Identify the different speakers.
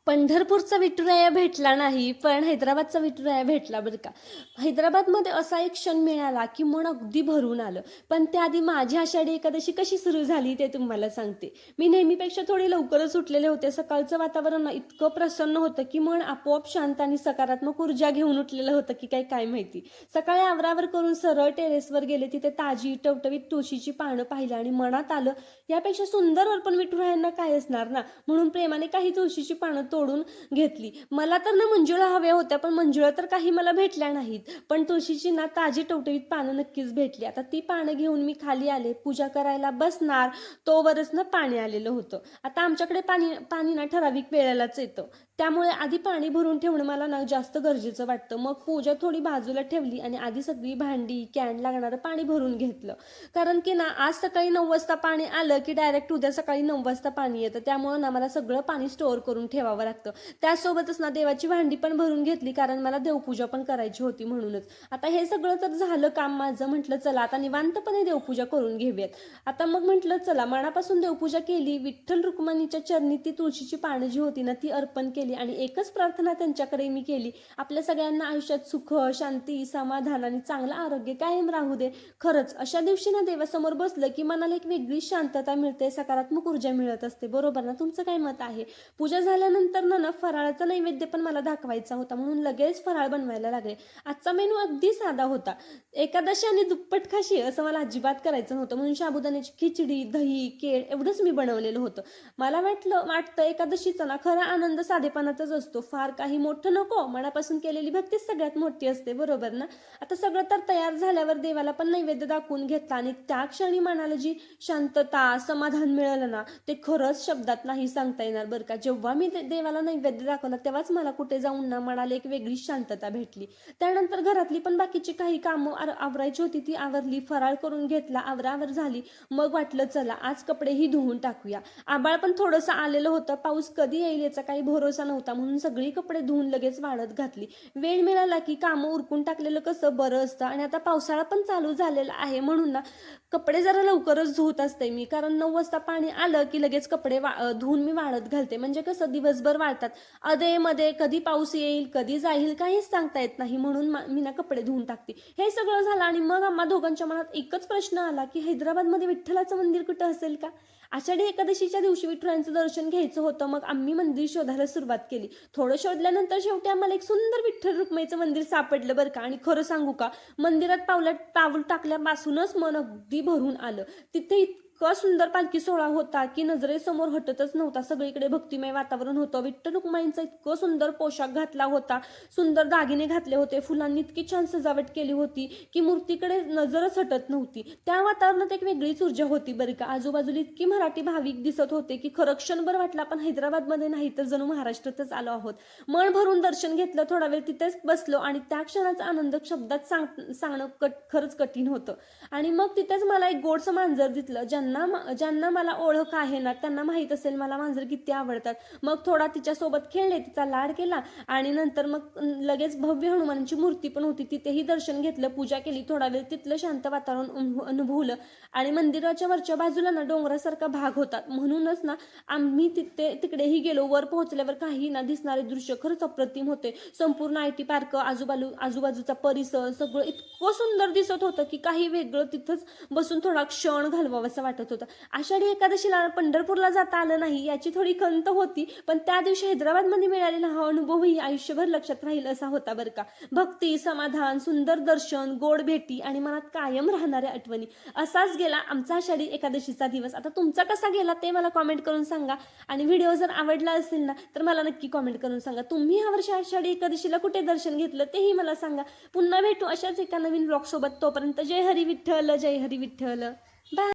Speaker 1: पंढरपूरचा विठुराया भेटला नाही, पण हैदराबादचा विठुराया भेटला बरं का. हैदराबादमध्ये असा एक क्षण मिळाला की मन अगदी भरून आलं. पण त्याआधी माझी आषाढी एकादशी कशी सुरू झाली ते तुम्हाला सांगते. मी नेहमीपेक्षा थोडे लवकरच उठलेले होते. सकाळचं वातावरण ना इतकं प्रसन्न होतं की मन आपोआप शांत आणि सकारात्मक ऊर्जा घेऊन उठलेलं होतं की काय माहिती. सकाळी आवरावर करून सरळ टेरेसवर गेले. तिथे ताजी टवटवीत तुळशीची पानं पाहिली आणि मनात आलं, यापेक्षा सुंदर अर्पण विठुरायांना काय असणार ना. म्हणून प्रेमाने काही तुळशीची पानं तोडून घेतली. मला तर ना मंजुळा हव्या होत्या, पण मंजुळा तर काही मला भेटल्या नाहीत. पण तुळशीची ना ताजी टवटवीत पानं नक्कीच भेटली. आता ती पानं घेऊन मी खाली आले. पूजा करायला बसणार तोवरच ना पाणी आलेलं होतं. आता आमच्याकडे पाणी ना ठराविक वेळेलाच येतं. त्यामुळे आधी पाणी भरून ठेवणं मला ना जास्त गरजेचं वाटतं. मग पूजा थोडी बाजूला ठेवली आणि आधी सगळी भांडी, कॅन लागणारं पाणी भरून घेतलं. कारण की ना आज सकाळी 9 वाजता पाणी आलं की डायरेक्ट उद्या सकाळी 9 वाजता पाणी येतं. त्यामुळे ना मला सगळं पाणी स्टोअर करून ठेवावं लागतं. त्यासोबतच ना देवाची भांडी पण भरून घेतली, कारण मला देवपूजा पण करायची होती म्हणूनच. आता हे सगळं तर झालं काम माझं. म्हटलं चला आता निवांतपणे देवपूजा करून घेऊयात. आता मग म्हटलं चला मनापासून देवपूजा केली. विठ्ठल रुक्मिणीच्या चरणी ती तुळशीची पानं जी होती ना ती अर्पण केली आणि एकच प्रार्थना त्यांच्याकडे मी केली, आपल्या सगळ्यांना आयुष्यात सुख, शांती, समाधान आणि चांगलं आरोग्य कायम राहू दे. खरंच अशा दिवशी ना देवासमोर बसलं की मनाला एक वेगळी शांतता मिळते, सकारात्मक ऊर्जा मिळत असते. बरोबर ना? तुमचं काय मत आहे? पूजा झाल्यानंतर ना फराळाचा नैवेद्य पण मला दाखवायचा होता, म्हणून लगेच फराळ बनवायला लागले. आजचा मेनू अगदी साधा होता. एकादशी आणि दुप्पट खाशी असं मला अजिबात करायचं नव्हतं, म्हणून साबुदाण्याची खिचडी, दही, केळ एवढंच मी बनवलेलं होतं. मला वाटतं एकादशीचा ना खरा आनंद साधेपणातच असतो. फार काही मोठं नको, मनापासून केलेली भक्तीच सगळ्यात मोठी असते. बरोबर ना? आता सगळं तर तयार झाल्यावर देवाला पण नैवेद्य दाखवून घेतला आणि त्या क्षणी मनाला जी शांतता, समाधान मिळालं ना ते खरंच शब्दात नाही सांगता येणार बरं का. जेव्हा मी देवाला नैवेद्य दाखवला तेव्हाच मला कुठे जाऊन ना मनाला एक वेगळी शांतता भेटली. त्यानंतर घरातली पण बाकीची काही कामं आवरायची होती ती आवरली, फराळ करून घेतला, आवरावर झाली. मग वाटलं चला आज कपडेही धुवून टाकूया. आभाळ पण थोडंसं आलेलं होतं. पाऊस कधी येईल याचा काही भरोसा नव्हता, म्हणून सगळी कपडे धुवून लगेच वाळत घातली. वेळ मिळाला की कामं उरकून टाकलेलं कसं बरं असतं. आणि आता पावसाळा पण चालू झालेला आहे म्हणून ना कपडे जरा लवकरच धुवत असते मी, कारण 9 वाजता पाणी आलं की लगेच कपडे धुवून मी वाळत घालते. म्हणजे कसं दिवसभर वाळतात. मध्ये कधी पाऊस येईल कधी जाईल काहीच सांगता येत नाही, म्हणून मी ना कपडे धुवून टाकते. हे सगळं झालं आणि मग आम्हा दोघांच्या मनात एकच प्रश्न आला की हैदराबादमध्ये विठ्ठलाचं मंदिर कुठं असेल का. आषाढी एकादशीच्या दिवशी विठुरायांचं दर्शन घ्यायचं होतं. मग आम्ही मंदिर शोधायला सुरुवात केली. थोडं शोधल्यानंतर शेवटी आम्हाला एक सुंदर विठ्ठल रुक्मिणीचं मंदिर सापडलं बरं का. आणि खरं सांगू का, मंदिरात पाऊल टाकल्यापासूनच मन अगदी भरून आलं. तिथे इतका सुंदर पालखी सोहळा होता की नजरेसमोर हटतच नव्हता. सगळीकडे भक्तिमय वातावरण होतं. विठ्ठल रुक्मिणींचा इतकं सुंदर पोशाख घातला होता, सुंदर दागिने घातले होते, फुलांनी इतकी छान सजावट केली होती की मूर्तीकडे नजरच हटत नव्हती. त्या वातावरणात एक वेगळीच ऊर्जा होती बरं का. आजूबाजूला इतकी मराठी भाविक दिसत होते की खरं क्षणभर वाटलं आपण हैदराबादमध्ये नाही तर जणू महाराष्ट्रातच आलो आहोत. मन भरून दर्शन घेतलं, थोडा वेळ तिथेच बसलो आणि त्या क्षणाचा आनंद शब्दात सांगणं खरंच कठीण होतं. आणि मग तिथेच मला एक गोडसं मांजर दिसलं. ज्यांना मला ओळख आहे ना त्यांना माहित असेल मला मांजर किती आवडतात. मग थोडा तिच्यासोबत खेळले, तिचा लाड केला आणि नंतर मग लगेच भव्य हनुमानाची मूर्ती पण होती, तिथेही दर्शन घेतलं, पूजा केली. थोडा वेळ तिथलं शांत वातावरण अनुभवलं आणि मंदिराच्या वरच्या बाजूला ना डोंगरासारखा भाग होता, म्हणूनच ना आम्ही तिकडेही गेलो. वर पोहोचल्यावर काही ना दिसणारे दृश्य खरंच अप्रतिम होते. संपूर्ण IT पार्क, आजूबाजूचा परिसर सगळं इतकं सुंदर दिसत होतं की काही वेगळं तिथंच बसून थोडा क्षण घालवावा असं वाटत होतं. आषाढी एकादशीला पंढरपूरला जाता आलं नाही याची थोडी खंत होती, पण त्या दिवशी हैदराबादमध्ये मिळालेला हा अनुभवही आयुष्यभर लक्षात राहील असा होता बरं का. भक्ती, समाधान, सुंदर दर्शन, गोड भेटी आणि मनात कायम राहणाऱ्या आठवणी, असाच गेला आमचा आषाढी एकादशीचा दिवस. आता तुमचा कसा गेला ते मला कॉमेंट करून सांगा. आणि व्हिडिओ जर आवडला असेल ना तर मला नक्की कॉमेंट करून सांगा. तुम्ही यावर्षी आषाढी एकादशीला कुठे दर्शन घेतलं तेही मला सांगा. पुन्हा भेटू अशाच एका नवीन ब्लॉग सोबत. तोपर्यंत जय हरी विठ्ठल, जय हरी विठ्ठल.